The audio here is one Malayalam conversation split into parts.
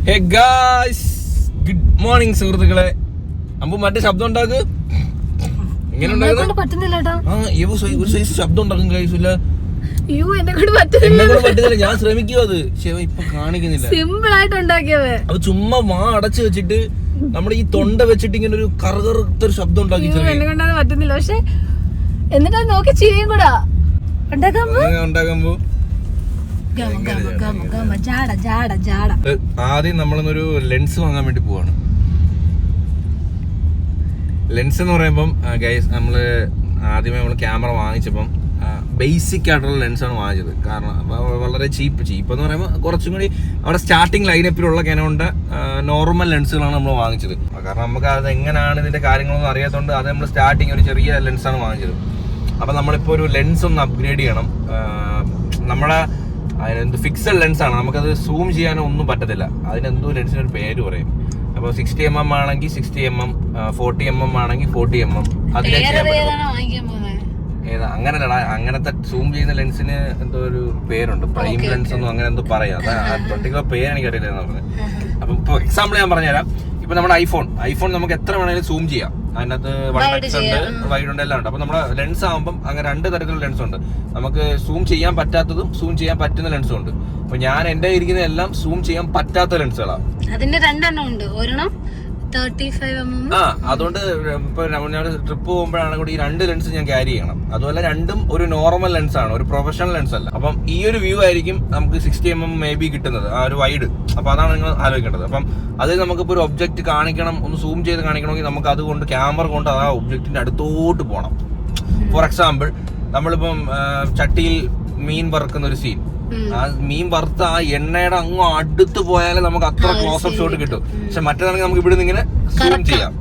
ഹേ ഗായ്സ്, ഗുഡ് മോർണിംഗ് സുഹൃത്തുക്കളെ. അമ്പു മറ്റേ ശബ്ദം ഉണ്ടാക്ക്. എങ്ങനെ ഒരു സൈസ് ശബ്ദം ഉണ്ടാക്കും ഗൈസ്. ഇല്ല പറ്റുന്നില്ല, ഞാൻ ശ്രമിക്കും. അത് ഇപ്പൊ കാണിക്കുന്നില്ല. സിമ്പിൾ ആയിട്ട് ഉണ്ടാക്കിയത്. അത് ചുമ്മാ വാ അടച്ചു വെച്ചിട്ട് നമ്മുടെ ഈ തൊണ്ട വെച്ചിട്ട് ഇങ്ങനെ ഒരു കറുകറുത്തൊരു ശബ്ദം ഉണ്ടാക്കി പറ്റുന്നില്ല. പക്ഷെ എന്നിട്ട് നോക്കി ചിരിയും കൂടാ ഉണ്ടാക്കുമ്പോ. ആദ്യം നമ്മളൊന്നൊരു ലെൻസ് വാങ്ങാൻ വേണ്ടി പോവാണ്. ലെൻസ് എന്ന് പറയുമ്പം ഗൈസ്, നമ്മള് ആദ്യമേ നമ്മള് ക്യാമറ വാങ്ങിച്ചപ്പം ബേസിക് ആയിട്ടുള്ള ലെൻസാണ് വാങ്ങിച്ചത്. കാരണം വളരെ ചീപ്പ് എന്ന് പറയുമ്പോൾ കുറച്ചും കൂടി അവിടെ സ്റ്റാർട്ടിങ് ലൈനപ്പിലുള്ള കനോണിന്റെ നോർമൽ ലെൻസുകളാണ് നമ്മൾ വാങ്ങിച്ചത്. കാരണം നമുക്ക് അത് എങ്ങനെയാണ് ഇതിന്റെ കാര്യങ്ങളൊന്നും അറിയാത്തതുകൊണ്ട് അത് നമ്മൾ സ്റ്റാർട്ടിങ് ഒരു ചെറിയ ലെൻസാണ് വാങ്ങിച്ചത്. അപ്പൊ നമ്മളിപ്പോ ഒരു ലെൻസ് ഒന്ന് അപ്ഗ്രേഡ് ചെയ്യണം. നമ്മുടെ അതിനെന്ത് ഫിക്സഡ് ലെൻസാണ്, നമുക്കത് സൂം ചെയ്യാനോ ഒന്നും പറ്റത്തില്ല. അതിനെന്തോ ലെൻസിനൊരു പേര് പറയും. അപ്പോൾ 60mm ആണെങ്കിൽ 60mm, 40mm ആണെങ്കിൽ 40mm. അതിലെ ഏതാ അങ്ങനെയല്ലടാ, അങ്ങനത്തെ സൂം ചെയ്യുന്ന ലെൻസിന് എന്തോ ഒരു പേരുണ്ട്, പ്രൈം ലെൻസ് ഒന്നും അങ്ങനെ എന്തോ പറയാം. പർട്ടിക്കുലർ പേര് എനിക്കറിയില്ല. അപ്പൊ ഇപ്പൊ എക്സാമ്പിൾ ഞാൻ പറഞ്ഞുതരാം. ഇപ്പൊ നമ്മുടെ ഐഫോൺ നമുക്ക് എത്ര വേണമെങ്കിലും സൂം ചെയ്യാം. അതിനകത്ത് 1x ഉണ്ട്, വൈഡ് ഉണ്ട്, എല്ലാം ഉണ്ട്. അപ്പൊ നമ്മുടെ ലെൻസ് ആകുമ്പോൾ അങ്ങനെ രണ്ട് തരത്തിലുള്ള ലെൻസ് ഉണ്ട്. നമുക്ക് സൂം ചെയ്യാൻ പറ്റാത്തതും സൂം ചെയ്യാൻ പറ്റുന്ന ലെൻസും ഉണ്ട്. അപ്പൊ ഞാൻ എന്റെ ഇരിക്കുന്ന എല്ലാം സൂം ചെയ്യാൻ പറ്റാത്ത ലെൻസുകളാണ്. അതിന്റെ രണ്ടെണ്ണം ഉണ്ട്. ഒരെണ്ണം 35mm. അതുകൊണ്ട് ഇപ്പൊ ഞാൻ ട്രിപ്പ് പോകുമ്പോഴാണ് കൂടി ഈ രണ്ട് ലെൻസ് ഞാൻ ക്യാരി ചെയ്യണം. അതുപോലെ രണ്ടും ഒരു നോർമൽ ലെൻസ് ആണ്, ഒരു പ്രൊഫഷണൽ ലെൻസ് അല്ല. അപ്പം ഈ ഒരു വ്യൂ ആയിരിക്കും നമുക്ക് 60mm മേ ബി കിട്ടുന്നത്, ആ ഒരു വൈഡ്. അപ്പൊ അതാണ് നിങ്ങൾ ആലോചിക്കേണ്ടത്. അപ്പം അത് നമുക്കിപ്പോ ഒരു ഒബ്ജക്റ്റ് കാണിക്കണം, ഒന്ന് സൂം ചെയ്ത് കാണിക്കണമെങ്കിൽ നമുക്ക് അതുകൊണ്ട് ക്യാമറ കൊണ്ട് ആ ഒബ്ജക്റ്റിന്റെ അടുത്തോട്ട് പോകണം. ഫോർ എക്സാമ്പിൾ, നമ്മളിപ്പം ചട്ടിയിൽ മീൻ വറുക്കുന്ന ഒരു സീൻ, ആ മീൻ വറുത്ത ആ എണ്ണയുടെ അങ്ങ് അടുത്ത് പോയാലേ നമുക്ക് അത്ര ക്ലോസപ്പ് ഷോട്ട് കിട്ടും. പക്ഷെ മറ്റേതാണെങ്കിൽ നമുക്ക് ഇവിടെ നിന്ന് ഇങ്ങനെ സൂം ചെയ്യാം,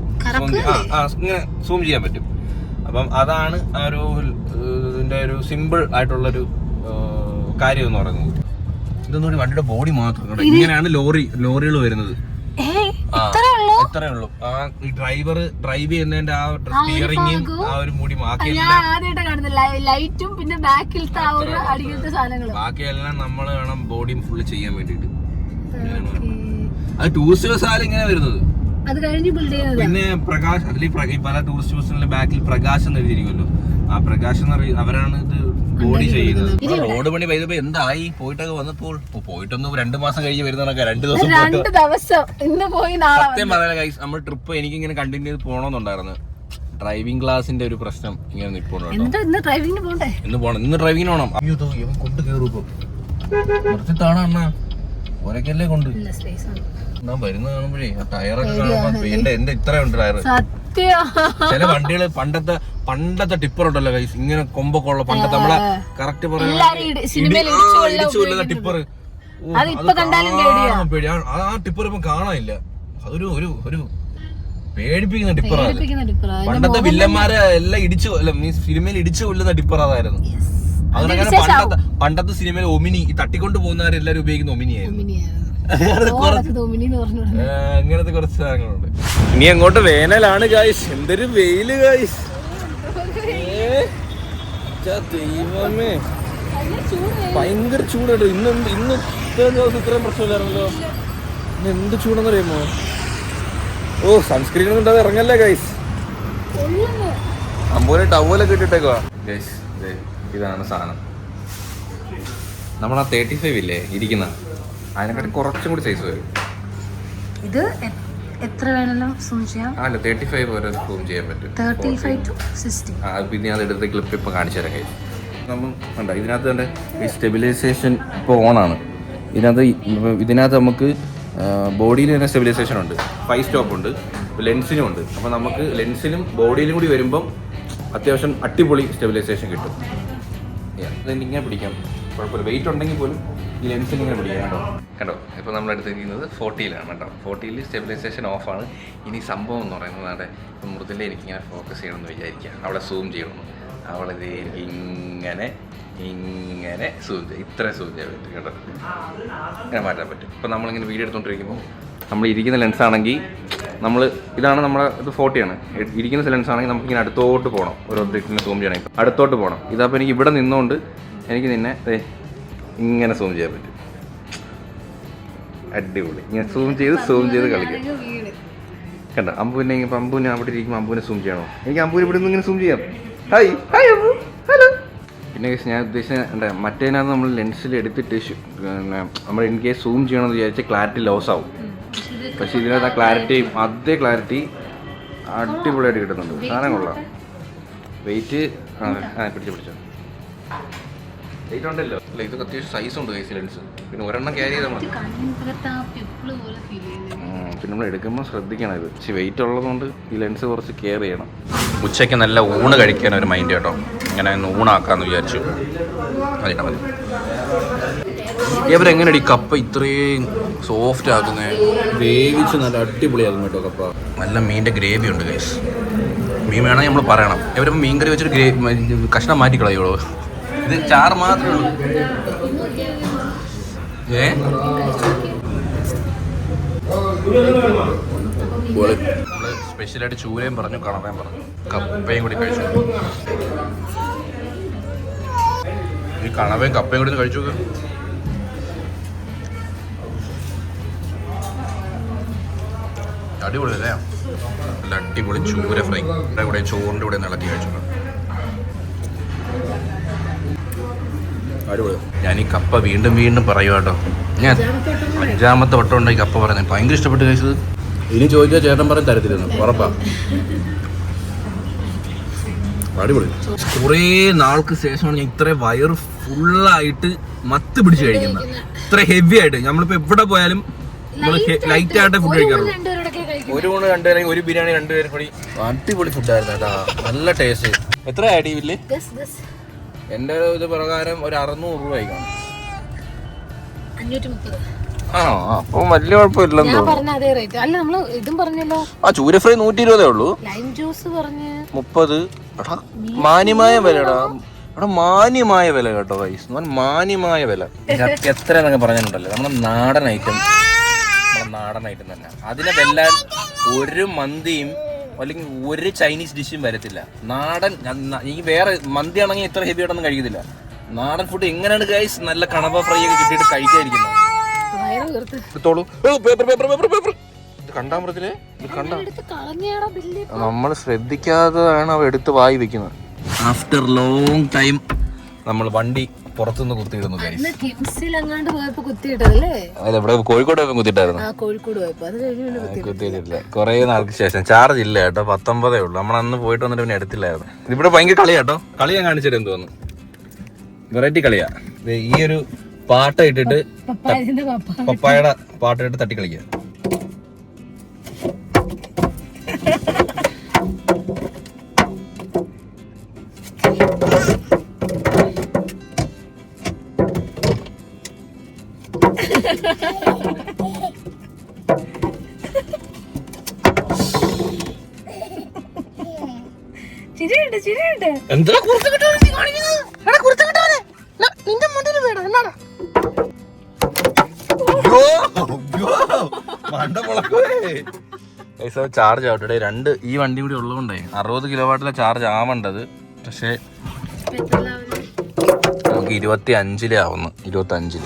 ഇങ്ങനെ സൂം ചെയ്യാൻ പറ്റും. അപ്പം അതാണ് ആ ഒരു ഇതിന്റെ ഒരു സിമ്പിൾ ആയിട്ടുള്ളൊരു കാര്യം എന്ന് പറയുന്നത്. ഇതൊന്നും ഒരു വണ്ടിയുടെ ബോഡി മാത്രം. ഇങ്ങനെയാണ് ലോറികൾ വരുന്നത്. ഇത്രേ ഉള്ളൂ. ആ ഡ്രൈവർ ഡ്രൈവ് ചെയ്യുന്നതിന്റെ ആ സ്റ്റിയറിംഗും ആ ഒരു മുടി ലൈറ്റും പിന്നെ ബാക്കിയെല്ലാം നമ്മൾ വേണം ബോഡിയും ഫുള്ള് ചെയ്യാൻ വേണ്ടിട്ട്. അത് ടൂറിസ്റ്റ് ബസ്സാലും ഇങ്ങനെ വരുന്നത്. പിന്നെ പ്രകാശ്, അല്ലെങ്കിൽ പല ടൂറിസ്റ്റ് ബസ്സിന്റെ ബാക്കിൽ പ്രകാശ് എന്ന് എഴുതിയിരിക്കുമല്ലോ. ആ പ്രകാശ് എന്ന് അവരാണ് ഇത് ബോഡി ചെയ്യുന്നത്. റോഡ് പണി പെയ്തപ്പോ എന്തായി, പോയിട്ടൊക്കെ വന്നപ്പോൾ പോയിട്ടൊന്നും 2 മാസം കഴിഞ്ഞ് വരുന്നതൊക്കെ 2 ദിവസം. സത്യം പറയാൻ ഗൈസ്, നമ്മൾ ട്രിപ്പ് എനിക്കിങ്ങനെ കണ്ടിന്യൂ ചെയ്ത് പോകണമെന്നുണ്ടായിരുന്നു. ഡ്രൈവിംഗ് ക്ലാസിന്റെ ഒരു പ്രശ്നം ഇങ്ങനെ നിൽപ്പുണ്ടോ. ഇന്ന് ഡ്രൈവിംഗിന് പോകണം. അയ്യോ കൊണ്ട് കയറും നിർത്തിത്താണ അണ്ണാ, ഒരക്കല്ലേ കൊണ്ട് ഞാൻ വരുന്ന കാണുമ്പോഴേ ആ ടയറൊക്കെ കാണുമ്പോ എന്റെ ഇത്രയുണ്ട് ടയർ. ചില വണ്ടികള് പണ്ടത്തെ ടിപ്പർ ഉണ്ടല്ലോ ഗൈസ്, ഇങ്ങനെ കൊമ്പൊക്കെ ഉള്ള പണ്ടത്തെ നമ്മളെ കറക്റ്റ് ഇടിച്ചു കൊല്ലുന്ന ടിപ്പർ. ആ ടിപ്പർ ഇപ്പൊ കാണാനില്ല. അതൊരു ഒരു പേടിപ്പിക്കുന്ന ടിപ്പറാണ്. പണ്ടത്തെ വില്ലന്മാരെ എല്ലാം മീൻസ് സിനിമയിൽ ഇടിച്ചു കൊല്ലുന്ന ടിപ്പർ അതായിരുന്നു. അതിനങ്ങനെ പണ്ടത്തെ സിനിമയിൽ ഒമിനി, തട്ടിക്കൊണ്ട് പോകുന്നവരെല്ലാരും ഉപയോഗിക്കുന്ന ഒമിനിയായിരുന്നു. അങ്ങനത്തെ കുറച്ച് സാധനങ്ങളുണ്ട്. ഇനി അങ്ങോട്ട് വേനലാണ് ഗായ്സ്. എന്തൊരു വെയില് ഗായ്സ്, ദൈവമേ ഭയങ്കര ചൂടായിട്ട്. ഇന്ന് ഇത്രയും ദിവസം ഇത്രയും പ്രശ്നമില്ലായിരുന്നല്ലോ. ഇന്ന് എന്ത് ചൂടെന്ന് അറിയുമോ. സൺസ്ക്രീൻ ഒന്നും ഇണ്ടാതെ ഇറങ്ങല്ലേ ഗൈസ്. അമ്പൂരെ ടവലൊക്കെ ഇട്ടിട്ടേക്കുവാ ഗൈസ്. ഇതാണ് സാധനം. നമ്മളാ 35 ഇല്ലേ ഇരിക്കുന്ന, അതിനെക്കാട്ടി കുറച്ചും കൂടി സൈസ് വരും. ഇത് എത്ര വേണമെങ്കിലും സൂം ചെയ്യാം. അല്ല 35 വരെ സൂം ചെയ്യാൻ പറ്റും. 35 to 60. പിന്നെ അത് എടുത്ത ക്ലിപ്പ് ഇപ്പൊ കാണിച്ചു തരാം ഗൈസ്. നമ്മൾ കണ്ട ഇതിനകത്ത് തന്നെ ഈ സ്റ്റെബിലൈസേഷൻ ഇപ്പോൾ ഓണാണ്. ഇതിനകത്ത് നമുക്ക് ബോഡിയിൽ തന്നെ സ്റ്റെബിലൈസേഷൻ ഉണ്ട്, 5 സ്റ്റോപ്പ് ഉണ്ട്, ലെൻസിനും ഉണ്ട്. അപ്പോൾ നമുക്ക് ലെൻസിനും ബോഡിയിലും കൂടി വരുമ്പം അത്യാവശ്യം അടിപൊളി സ്റ്റെബിലൈസേഷൻ കിട്ടും. ഇങ്ങനെ പിടിക്കാം, കുഴപ്പമില്ല. വെയിറ്റ് ഉണ്ടെങ്കിൽ പോലും ഈ ലെൻസിന് ഇങ്ങനെ പിടിക്കാം. കണ്ടോ ഇപ്പോൾ നമ്മൾ എടുത്തിരിക്കുന്നത് 40-ലാണ് കേട്ടോ. 40-ൽ സ്റ്റെബിലൈസേഷൻ ഓഫാണ്. ഇനി സംഭവം എന്ന് പറയുന്നത് അവിടെ ഇപ്പം മൃദുല എനിക്കിങ്ങനെ ഫോക്കസ് ചെയ്യണമെന്ന് വിചാരിക്കുക, അവളെ സൂം ചെയ്യണമെന്ന്. അവളിത് എനിക്ക് ഇങ്ങനെ സൂം ചെയ്യും, ഇത്ര സൂം ചെയ്യാൻ പറ്റും കേട്ടോ. ഇങ്ങനെ മാറ്റാൻ പറ്റും. ഇപ്പം നമ്മളിങ്ങനെ വീഡിയോ എടുത്തുകൊണ്ടിരിക്കുമ്പോൾ നമ്മൾ ഇരിക്കുന്ന ലെൻസാണെങ്കിൽ ഇതാണ് നമ്മളെ ഇത് 40-ആണ്. ഇരിക്കുന്ന ലെൻസാണെങ്കിൽ നമുക്കിങ്ങനെ അടുത്തോട്ട് പോകണം. ഒരു ഒബ്ജക്റ്റിനെ സൂം ചെയ്യണമെങ്കിൽ അടുത്തോട്ട് പോകണം. ഇതപ്പോൾ എനിക്ക് ഇവിടെ നിന്നുകൊണ്ട് എനിക്ക് നിന്നെ ഇങ്ങനെ സൂം ചെയ്യാൻ പറ്റും. അടിപൊളി. ഇങ്ങനെ സൂം ചെയ്ത് കളിക്കാം. കണ്ടോ അമ്പൂനെ അമ്പൂനെ അവിടെ ഇരിക്കുമ്പോൾ അമ്പൂനെ സൂം ചെയ്യണോ? എനിക്ക് അമ്പൂനെ ഇവിടെ നിന്ന് ഇങ്ങനെ സൂം ചെയ്യാം. ഹായ് ഹായ് അമ്പു, ഹലോ. പിന്നെ ഞാൻ ഉദ്ദേശിച്ച മറ്റേതിനകത്ത് നമ്മൾ ലെൻസിൽ എടുത്തിട്ട് പിന്നെ നമ്മൾ ഇൻ കേസ് സൂം ചെയ്യണമെന്ന് വിചാരിച്ചാൽ ക്ലാരിറ്റി ലോസ് ആവും. പക്ഷെ ഇതിനകത്ത് ആ ക്ലാരിറ്റി അതേ ക്ലാരിറ്റി അടിപൊളിയായിട്ട് കിട്ടുന്നുണ്ട്. സാധനം കൊള്ളാം. വെയിറ്റ് പിടിച്ചോ വെയിറ്റ് ഉണ്ടല്ലോ. അല്ല ഇതൊക്കെ അത്യാവശ്യം സൈസ് ഉണ്ട് കൈസ് ലെൻസ്. പിന്നെ ഒരെണ്ണം ക്യാരി ചെയ്താൽ മതി. പിന്നെ നമ്മൾ എടുക്കുമ്പോൾ ശ്രദ്ധിക്കണം ഇത്. പക്ഷെ വെയിറ്റ് ഉള്ളതുകൊണ്ട് ഈ ലെൻസ് കുറച്ച് കെയർ ചെയ്യണം. ഉച്ചയ്ക്ക് നല്ല ഊണ് കഴിക്കാൻ ഒരു മൈൻഡ് കേട്ടോ. ഇങ്ങനെ ഒന്ന് ഊണാക്കാന്ന് വിചാരിച്ചു. അതിട്ടാ മതി. ഇവരെങ്ങനെയാണ് ഈ കപ്പ ഇത്രയും സോഫ്റ്റ് ആക്കുന്നത്? വേവിച്ച് നല്ല അടിപൊളിയാകും കേട്ടോ കപ്പ. നല്ല മീനിൻ്റെ ഗ്രേവി ഉണ്ട് ഗൈസ്. മീൻ വേണമെങ്കിൽ നമ്മൾ പറയണം. ഇവരിപ്പോൾ മീൻ കറി വെച്ചിട്ട് കഷ്ണം മാറ്റി കളയുള്ളൂ. ഇത് ചാറ് മാത്രമേ ഉള്ളൂ. നമ്മള് സ്പെഷ്യലായിട്ട് ചൂരയും പറഞ്ഞു, കണവയും പറഞ്ഞു, കപ്പയും കൂടി കഴിച്ചു. ഈ കണവയും കപ്പയും കൂടി കഴിച്ചു. അടിപൊളി അല്ലേ? നല്ല അടിപൊളി ചൂര ഫ്രൈ കൂടെ ചോറിൻ്റെ കൂടെ ഇളക്കി കഴിച്ചു. അടിപൊളി. ഞാൻ ഈ കപ്പ വീണ്ടും വീണ്ടും പറയും കേട്ടോ. ഞാൻ 5ാമത്തെ വട്ടം ഉണ്ടായി കപ്പ പറയുന്നത്. ഭയങ്കര ഇഷ്ടപ്പെട്ട് കഴിച്ചത്. ഇനി ചോദിച്ചാൽ ചേട്ടൻ പറയും തരത്തില്ലെന്ന് ഉറപ്പാ. അടിപൊളി. കുറേ നാൾക്ക് ശേഷമാണ് ഞാൻ ഇത്ര വയറ് ഫുള്ളായിട്ട് മത്ത് പിടിച്ച് കഴിക്കുന്നത്. ഇത്ര ഹെവി ആയിട്ട്. നമ്മളിപ്പോൾ എവിടെ പോയാലും നമ്മൾ ലൈറ്റ് ആയിട്ട് ഫുഡ് കഴിക്കാറുള്ളൂ. ഒരു ഊണ് 2 പേരും, ഒരു ബിരിയാണി 2 പേരും കൂടി. അടിപൊളി ഫുഡായിരുന്നു കേട്ടോ. നല്ല ടേസ്റ്റ്. എത്ര ആഡ് ചെയ്യില്ലേ? എൻ്റെ ഇത് പ്രകാരം ഒരു 600 രൂപ ആയിക്കാണ്. ആണോ? അപ്പൊ വലിയ കുഴപ്പമില്ലെന്ന് തോന്നുന്നു. ആ ചൂര ഫ്രൈ 120 ഉള്ളൂ. 30. മാന്യമായ വിലടാ. അവിടെ മാന്യമായ വില കേട്ടോ ഗൈസ്. മാന്യമായ വില. എത്ര എന്നൊക്കെ പറഞ്ഞിട്ടുണ്ടല്ലോ. നമ്മുടെ നാടൻ ഐറ്റം തന്നെ. അതിനെ വെല്ലാൻ ഒരു മന്തിയും അല്ലെങ്കിൽ ഒരു ചൈനീസ് ഡിഷും വരത്തില്ല. നാടൻ ഈ വേറെ മന്തി ആണെങ്കിൽ ഇത്ര ഹെവി ആയിട്ടൊന്നും കഴിക്കത്തില്ല. നാടൻ ഫുഡ് എങ്ങനെയാണ് ഗൈസ് നല്ല കണവ ഫ്രൈ ഒക്കെ കിട്ടിയിട്ട് കഴിക്കാതിരിക്കുന്നത്? കണ്ടാ മൃത്തില് നമ്മൾ ശ്രദ്ധിക്കാതെയാണ് അവ എടുത്ത് വായി വെക്കുന്നത്. ആഫ്റ്റർ ലോങ് ടൈം നമ്മൾ വണ്ടി പുറത്തുനിന്ന് കുത്തിയിടുന്നു. അല്ല ഇവിടെ കോഴിക്കോട് പോയപ്പോ കുത്തിയിട്ടായിരുന്നു. കുത്തിയിട്ടില്ല കുറെ നാൾക്ക് ശേഷം. ചാർജ് ഇല്ല കേട്ടോ. 19 ഉള്ളൂ. നമ്മൾ അന്ന് പോയിട്ട് വന്നിട്ട് പിന്നെ എടുത്തില്ലായിരുന്നു. ഇവിടെ ഭയങ്കര കളിയാ കേട്ടോ. കളി ഞാൻ കാണിച്ചിട്ട് എന്ത് തോന്നുന്നു. വെറൈറ്റി കളിയാ. ഈ ഒരു പാട്ട ഇട്ടിട്ട് പപ്പായയുടെ പാട്ട ഇട്ട് തട്ടി കളിക്കുക. എന്താ ചാർജ് ആവട്ടെ. 2 ഈ വണ്ടി കൂടി ഉള്ളതുകൊണ്ടേ 60 കിലോവാട്ടിലെ ചാർജ് ആവേണ്ടത്. പക്ഷേ നമുക്ക് 25 ആവുന്നു. 25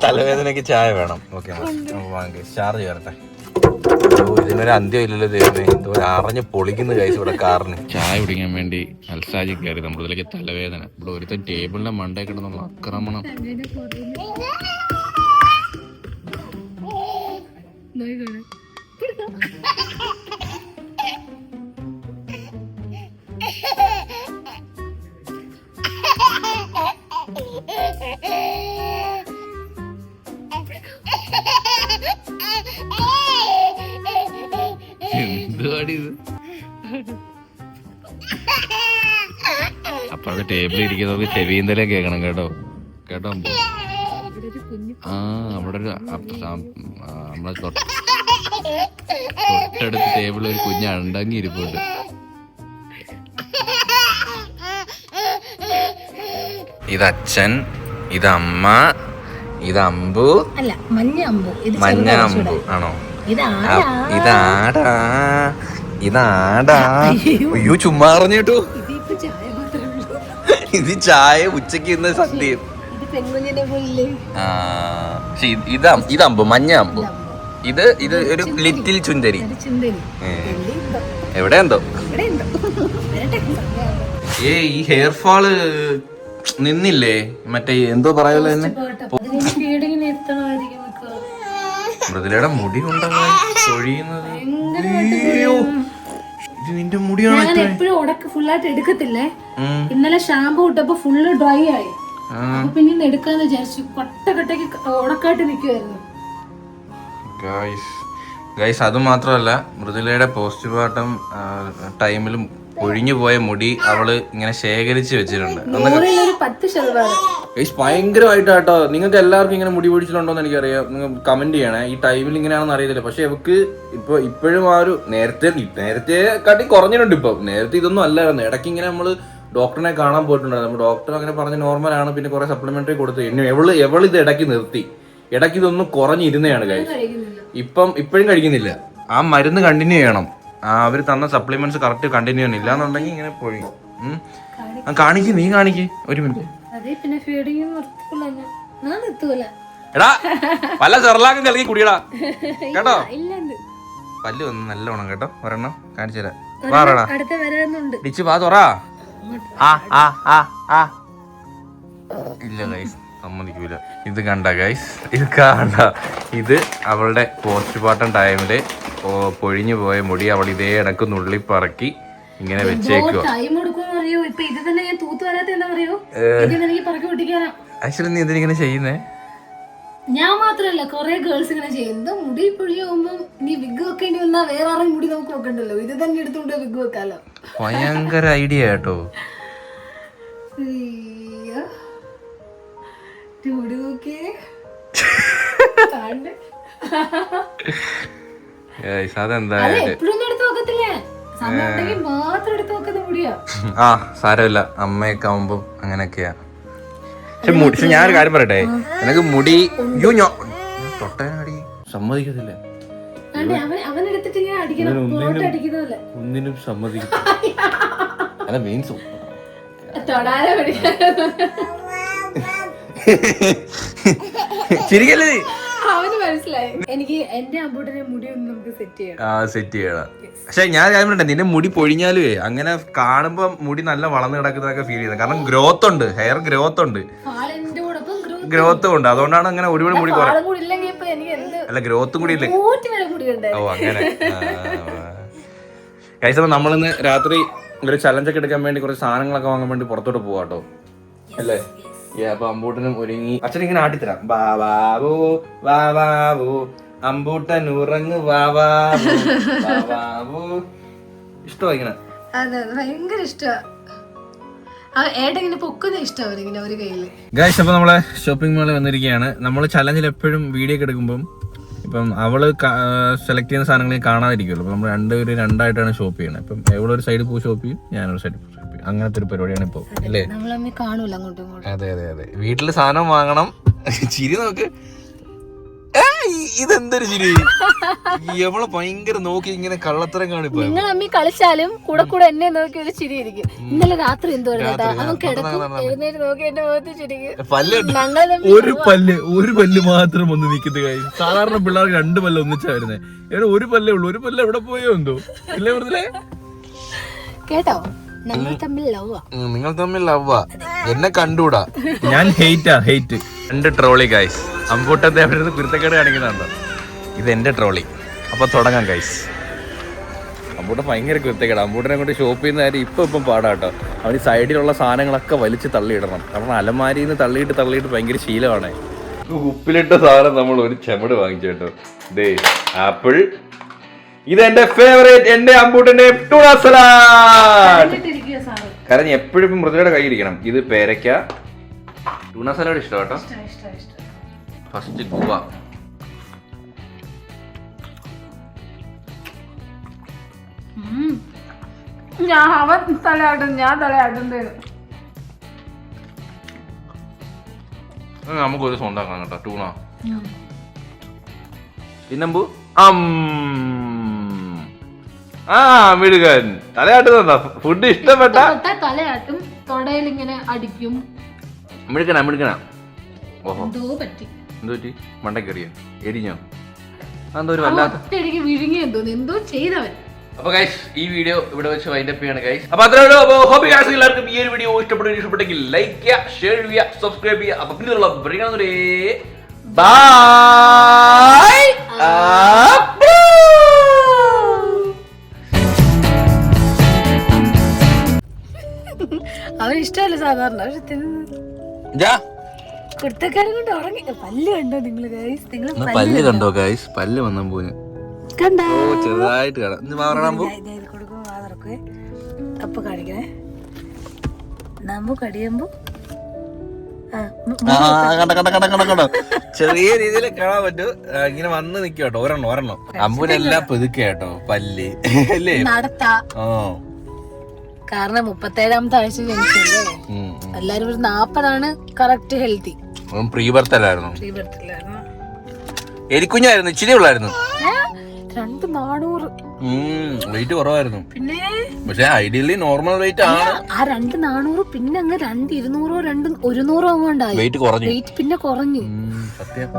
തലവേദനക്ക് ചായ വേണം. ഓക്കെ ചാർജ് ചേർത്തെ. ഇതിനൊരു അന്ത്യം ഇല്ലല്ലോ ദൈവമേ. എന്തോ അറിഞ്ഞ് പൊളിക്കുന്ന കഴിച്ചു ഇവിടെ കാറിന്. ചായ കുടിക്കാൻ വേണ്ടി അൽസാജി കയറി. നമ്മളിതിലേക്ക് തലവേദന. ഇവിടെ ഒരുത്തൻ ടേബിളിന്റെ മണ്ടേ കിടന്നുള്ള ആക്രമണം. അപ്പൊ അത് ടേബിളിൽ ഇരിക്കുന്നത് ചെവിന്തലേ കേൾക്കണം കേട്ടോ. കേട്ടോ ആ അവിടെ ഒരു നമ്മളെ തൊട്ടടുത്ത് ടേബിളിൽ ഒരു കുഞ്ഞ് അണ്ടങ്ങി ഇരിപ്പുണ്ട്. ഇതച്ഛൻ, ഇതമ്മ, ഇതമ്പു. മഞ്ഞ അമ്പു ആണോ? ഇതാടാ ഇതാടാ. അയ്യോ ചുമ്മാ അറിഞ്ഞിട്ടു. ഇത് ചായ ഉച്ചക്ക് ഇന്ന് സദ്യയും. ഇതമ്പ് മഞ്ഞ അമ്പ്. ഇത് ഒരു ലിറ്റിൽ ചുന്തരി. എവിടെ എന്തോ ഈ ഹെയർ ഫാള് നിന്നില്ലേ മറ്റേ എന്തോ പറയല്ലോ തന്നെ. മൃദുലയുടെ മുടി കൊണ്ടോ പൊഴിയുന്നത്. ഇത് നിന്റെ മുടിയാണ്. ഞാൻ എപ്പോഴും ഉടക്ക് ഫുള്ളായിട്ട് എടുക്കത്തില്ലേ. ഇന്നലെ ഷാമ്പു ഇട്ടപ്പോ ഫുള്ള് ഡ്രൈ ആയി. പിന്നെ ഇന്ന് എടുക്കാന്ന് വിചാരിച്ചു. കട്ടയ്ക്ക് ഉടക്കായിട്ട് നിക്കുവായിരുന്നു. ഗൈസ് അത് മാത്രമല്ല, മൃദുലയുടെ പോസ്റ്റ്മോർട്ടം ടൈമിലും ഒഴിഞ്ഞു പോയ മുടി അവള് ഇങ്ങനെ ശേഖരിച്ച് വെച്ചിട്ടുണ്ട്. ഭയങ്കരമായിട്ടാട്ടോ. നിങ്ങൾക്ക് എല്ലാവർക്കും ഇങ്ങനെ മുടി പൊടിച്ചിട്ടുണ്ടോന്ന് എനിക്കറിയാം. നിങ്ങൾ കമന്റ് ചെയ്യണേ. ഈ ടൈമിൽ ഇങ്ങനെയാണെന്ന് അറിയത്തില്ല. പക്ഷെ അവക്ക് ഇപ്പോഴും ആ ഒരു നേരത്തെ കാട്ടി കുറഞ്ഞിട്ടുണ്ട്. ഇപ്പൊ നേരത്തെ ഇതൊന്നും അല്ലായിരുന്നു. ഇടയ്ക്ക് ഇങ്ങനെ നമ്മള് ഡോക്ടറിനെ കാണാൻ പോയിട്ടുണ്ടായിരുന്നു. നമ്മൾ ഡോക്ടർ അങ്ങനെ പറഞ്ഞ് നോർമലാണ്. പിന്നെ കുറെ സപ്ലിമെന്ററി കൊടുത്തു. എവള് ഇത് ഇടയ്ക്ക് നിർത്തി. ഇടയ്ക്ക് ഇതൊന്നും കുറഞ്ഞിരുന്നതാണ് ഗൈസ്. ഇപ്പോഴും കഴിക്കുന്നില്ല. ആ മരുന്ന് കണ്ടിന്യൂ ചെയ്യണം. അവര് തന്ന സപ്ലിമെന്റ്സ് കറക്റ്റ് കണ്ടിന്യൂ ചെയ്യണം. ഇല്ലാന്നുണ്ടെങ്കിൽ ഇങ്ങനെ പോയി കാണിക്ക്. നീ കാണിക്ക് ഒരു മിനിറ്റ്. എടാ പല ചെറുലാക്കും കലക്കി കുടിയടാ കേട്ടോ. പല്ല് വന്ന് നല്ലോണം കേട്ടോ. ഒരെണ്ണം കാണിച്ചു തരാം. ഡിച്ച് വാ തുറ. ഇല്ല ഗൈസ് സമ്മതിക്കൂല. ഇത് കണ്ട ഗൈസ്, ഇത് കണ്ട. ഇത് അവളുടെ പോസ്റ്റ്മോർട്ടം ടൈമില് പൊഴിഞ്ഞു പോയ മുടി അവൾ ഇതേ ഇടക്ക് നുള്ളി പറക്കി ഇങ്ങനെ വെച്ചേക്കുക. ആക്ച്വലി നീ എന്തിനിങ്ങനെ ചെയ്യുന്നേ? ഞാൻ മാത്രല്ല കൊറേ ഗേൾസ് ഇങ്ങനെ ചെയ്യുന്നത്. മുടി പൊഴിയുമ്പോ നീ വിഗ് വെക്കേണ്ടി വന്നാ വേറെ ആരും മുടി നമുക്ക് വെക്കണ്ടല്ലോ. ഇത് തന്നെ എടുത്തുകൊണ്ട് വിഗ് വെക്കാലോ. ഭയങ്കര ഐഡിയ കേട്ടോ. സാരമില്ല, അമ്മയൊക്കെ ആവുമ്പോ അങ്ങനെയൊക്കെയാ. പക്ഷെ ഞാനൊരു കാര്യം പറയട്ടെ, എനിക്ക് മുടി തൊട്ടാടി സമ്മതിക്കത്തില്ല. ഒന്നിനും സമ്മതിക്കും. അല്ല മീൻസ് ശരിക്കല്ലേ? മനസ്സിലായി എനിക്ക്. എന്റെ അമ്പൂട്ടനെ മുടി ഒന്ന് നമുക്ക് സെറ്റ് ചെയ്യണം. പക്ഷെ ഞാൻ കാര്യം പറയട്ടെ, നിന്റെ മുടി പൊഴിഞ്ഞാലും അങ്ങനെ കാണുമ്പോ മുടി നല്ല വളർന്നു കിടക്കുന്നതൊക്കെ ഫീൽ ചെയ്യുന്നത്. കാരണം ഗ്രോത്ത് ഉണ്ട്, ഹെയർ ഗ്രോത്ത് ഉണ്ട്, അതുകൊണ്ടാണ് അങ്ങനെ ഒരുപാട് മുടി കുറയും. അല്ല ഗ്രോത്തും കൂടി ഇല്ലേ? ഓ അങ്ങനെ. കഴിച്ചപ്പോ നമ്മളിന്ന് രാത്രി ഒരു ചലഞ്ചൊക്കെ എടുക്കാൻ വേണ്ടി കുറച്ച് സാധനങ്ങളൊക്കെ വാങ്ങാൻ വേണ്ടി പുറത്തോട്ട് പോവാട്ടോ അല്ലേ? അപ്പൊ അമ്പൂട്ടനും ഒരുങ്ങി. അച്ഛൻ ഇങ്ങനെ ആട്ടിത്തരാം. ബാബാബു ബാബാബു അമ്പൂട്ടൻ ഉറങ്ങ് ബാബാബു ബാബാബു. ഇഷ്ടമാ ഇങ്ങനെ? അതെ ഭയങ്കര ഇഷ്ടമാണ്. ഗൈസ് അപ്പൊ നമ്മളെ ഷോപ്പിംഗ് മാളിൽ വന്നിരിക്കുകയാണ്. നമ്മൾ ചലഞ്ചിൽ എപ്പോഴും വീഡിയോ ഒക്കെ എടുക്കുമ്പോൾ ഇപ്പം അവള് സെലക്ട് ചെയ്യുന്ന സാധനങ്ങൾ കാണാതിരിക്കുമല്ലോ. അപ്പൊ നമ്മൾ രണ്ടായിട്ടാണ് ഷോപ്പ് ചെയ്യുന്നത്. ഇപ്പം എവിടെ ഒരു സൈഡിൽ പോയി ഷോപ്പ് ചെയ്യും, ഞാനൊരു സൈഡിൽ പോയി ഷോപ്പ് ചെയ്യും. അങ്ങനത്തെ ഒരു പരിപാടിയാണ് ഇപ്പൊ അല്ലേ? അതെ അതെ അതെ. വീട്ടില് സാധനം വാങ്ങണം. ചിരി നോക്ക്. ഇതെന്തൊരു ചിരി! എവളെ ഭയങ്കര നോക്കി ഇങ്ങനെ കള്ളത്തരം കാണിപ്പോ. നിങ്ങൾ അമ്മി കളിച്ചാലും കൂടെ കൂടെ എന്നെ നോക്കി ഒരു ചിരി ഇരിക്കും. ഇന്നലെ രാത്രി എന്തോ ഒരു പല്ല് മാത്രം വന്ന് നിൽക്കുന്നത് കാര്യം. സാധാരണ പിള്ളേർക്ക് 2 പല്ല് ഒന്നിച്ചാ വരുന്നേ. എവിടെ ഒരു പല്ലേ ഉള്ളൂ. ഒരു പല്ല് എവിടെ പോയോ എന്തോ ഇല്ലേ വെറുതെ കേട്ടോ. നിങ്ങൾ തമ്മിൽ ലവ്വാ. എന്നെ കണ്ടൂടാ. ഞാൻ ഹെയ്റ്റ് 2 ട്രോളി ഗൈസ്. അമ്പൂട്ടത്തെ അവിടെ കുരുത്തക്കേട് കാണിക്കുന്നുണ്ടോ? ഇത് എന്റെ ട്രോളി. അപ്പൊ തുടങ്ങാം ഗൈസ്. അമ്പൂട്ടൻ ഭയങ്കര കുരുത്തക്കേട്. അമ്പൂട്ടനെ കൊണ്ട് ഷോപ്പ് ചെയ്യുന്ന കാര്യം ഇപ്പം പാടാട്ടോ. അവന് സൈഡിലുള്ള സാധനങ്ങളൊക്കെ വലിച്ച് തള്ളിയിടണം. കാരണം അലമാരിയിൽ നിന്ന് തള്ളിയിട്ട് ഭയങ്കര ശീലമാണ്. ഉപ്പിലിട്ട സാധനം നമ്മൾ ഒരു ചെമട് വാങ്ങിച്ചേട്ടോ. ദേ ആപ്പിൾ. ഇതെന്റെ ഫേവറേറ്റ്, എന്റെ അമ്പൂട്ടന്റെ ടൂണ സലാഡ്. കാരണം എപ്പോഴും മൃദുലയുടെ കയ്യിരിക്കണം. ഇത് പേരയ്ക്ക. ടൂണ സലാഡ് ഇഷ്ടം കേട്ടോ. First guava. നമുക്കൊരു സ്വന്തമാക്കാം കേട്ടോ ടൂണ. പിന്നെമ്പു ആ മിടുകൻ തലയാട്ടുന്ന ഫുഡ് ഇഷ്ടപ്പെട്ട തലയാട്ടും തൊടയിൽ ഇങ്ങനെ അടിക്കും. മിടുക്കനാ. ഓഹോ എന്തോ പറ്റി എന്തോ പറ്റി? മണ്ടക്കറിയോ എരിഞ്ഞോ? അതെന്തോ ഒരു വല്ലാത്ത ഒറ്റയടിക്ക് വിഴുങ്ങിയെന്ന് തോന്നി. എന്തോ ചെയ്തവൻ. അപ്പൊ ഗൈസ് ഈ വീഡിയോ ഇവിടെ വെച്ച് വൈൻഡപ്പ് ചെയ്യാണ് ഗൈസ്. അപ്പൊ അത്രേ ഉള്ളൂ. അപ്പൊ ഹോപ്പ് ഗൈസ് എല്ലാവർക്കും ഈ ഒരു വീഡിയോ ഇഷ്ടപ്പെട്ടെങ്കിൽ ലൈക്ക് ചെയ്യുക, ഷെയർ ചെയ്യുക, സബ്സ്ക്രൈബ് ചെയ്യുക. അപ്പൊ പിന്നെയുള്ള ബൈ. അവന് ഇഷ്ടമല്ല സാധാരണ, പക്ഷെ കുർത്തക്കാരൻ കൊണ്ട് ഉറങ്ങി. പല്ല് കണ്ടോ നിങ്ങള് ഗൈസ്? നിങ്ങൾ പല്ല് കണ്ടോ ഗൈസ്? പല്ല് വന്നാ പോന് കണ്ടോ? ചെറുതായിട്ട് കാണാം. കൊടുക്കുമ്പോ വാതറക്കേ അപ്പൊ കാണിക്കണേ. നമ്മ കടിയുമ്പോ കണ്ടോ ചെറിയ രീതിയിൽ കാണാൻ പറ്റും. ഇങ്ങനെ വന്ന് നിക്കും കേട്ടോ. ഒരെണ്ണം അമ്പൂനെല്ലാം പെതുക്കെ കേട്ടോ പല്ല് അല്ലേ നടത്താ. കാരണം 37ാമത്തെ ആഴ്ച ജനിച്ചല്ലേ. എല്ലാരും ഒരു 40 കറക്റ്റ് ഹെൽത്തി. പ്രീ ബർത്ത് അല്ലായിരുന്നു, എരിക്കുഞ്ഞായിരുന്നു, ഇച്ചിരി ഉള്ളായിരുന്നു. 200 വെയിറ്റ് കുറവായിരുന്നു. പിന്നെ പക്ഷെ ഐഡിയലി നോർമൽ വെയിറ്റ് ആണ്. ആ 200 പിന്നെ അങ്ങ് 200 200 100 അങ്ങോണ്ടായി. വെയിറ്റ് കുറഞ്ഞു. വെയിറ്റ് പിന്നെ കുറഞ്ഞു. സത്യം.